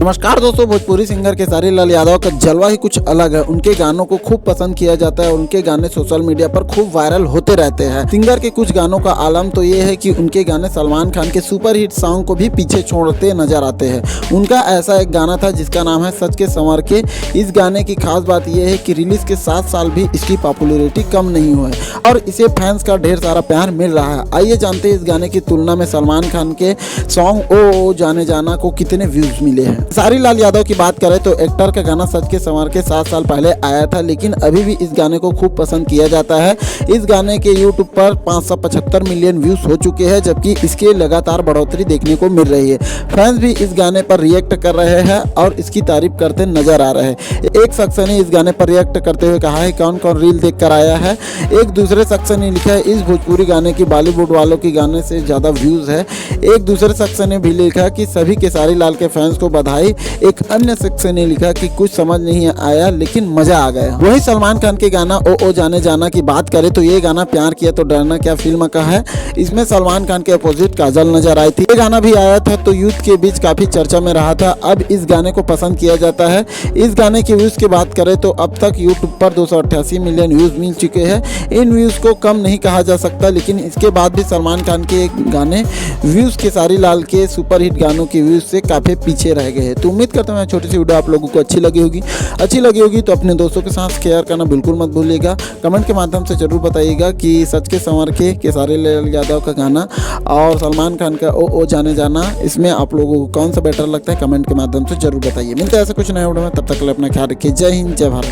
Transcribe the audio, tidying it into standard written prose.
नमस्कार दोस्तों, भोजपुरी सिंगर खेसारी लाल यादव का जलवा ही कुछ अलग है। उनके गानों को खूब पसंद किया जाता है और उनके गाने सोशल मीडिया पर खूब वायरल होते रहते हैं। सिंगर के कुछ गानों का आलम तो ये है कि उनके गाने सलमान खान के सुपर हिट सॉन्ग को भी पीछे छोड़ते नजर आते हैं। उनका ऐसा एक गाना था जिसका नाम है सच के संवर के। इस गाने की खास बात यह है कि रिलीज के 7 साल भी इसकी पॉपुलैरिटी कम नहीं हुआ है और इसे फैंस का ढेर सारा प्यार मिल रहा है। आइए जानते हैं इस गाने की तुलना में सलमान खान के सॉन्ग ओ जाने जाना को कितने व्यूज मिले हैं। खेसारी लाल यादव की बात करें तो एक्टर का गाना सच के संवर के 7 साल पहले आया था, लेकिन अभी भी इस गाने को खूब पसंद किया जाता है। इस गाने के यूट्यूब पर 575 मिलियन व्यूज हो चुके हैं, जबकि इसके लगातार बढ़ोतरी देखने को मिल रही है। फैंस भी इस गाने पर रिएक्ट कर रहे हैं और इसकी तारीफ करते नजर आ रहे हैं। एक शख्स ने इस गाने पर रिएक्ट करते हुए कहा है कौन कौन रील देख कर आया है। एक दूसरे शख्स ने लिखा है इस भोजपुरी गाने की बॉलीवुड वालों की गाने से ज़्यादा व्यूज़ है। एक दूसरे शख्स ने भी लिखा कि सभी खेसारी लाल के फैंस को बधाई। एक अन्य शख्स ने लिखा कि कुछ समझ नहीं आया लेकिन मजा आ गया। वही सलमान खान के गाना ओ जाने जाना की बात करें तो ये गाना प्यार किया तो डरना क्या फिल्म का है। इसमें सलमान खान के अपोजिट काजल नजर आई थी। ये गाना भी आया था तो यूथ के बीच काफी चर्चा में रहा था। अब इस गाने को पसंद किया जाता है। इस गाने के व्यूज की बात करें तो अब तक यूट्यूब पर 288 मिलियन व्यूज मिल चुके हैं। इन व्यूज को कम नहीं कहा जा सकता, लेकिन इसके बाद भी सलमान खान के गाने व्यूज खेसारी लाल के सुपर हिट गानों के व्यूज से काफी पीछे रह गए हैं। तो उम्मीद करता हूँ छोटी सी वीडियो आप लोगों को अच्छी लगी होगी तो अपने दोस्तों के साथ शेयर करना बिल्कुल मत भूलिएगा। कमेंट के माध्यम से जरूर बताइएगा कि सच के संवर के खेसारी लाल यादव का गाना और सलमान खान का ओ जाने जाना, इसमें आप लोगों को कौन सा बेटर लगता है। कमेंट के माध्यम से जरूर बताइए। मिलते हैं ऐसे कुछ नए वीडियो में, तब तक के लिए अपना ख्याल रखिए। जय हिंद, जय भारत।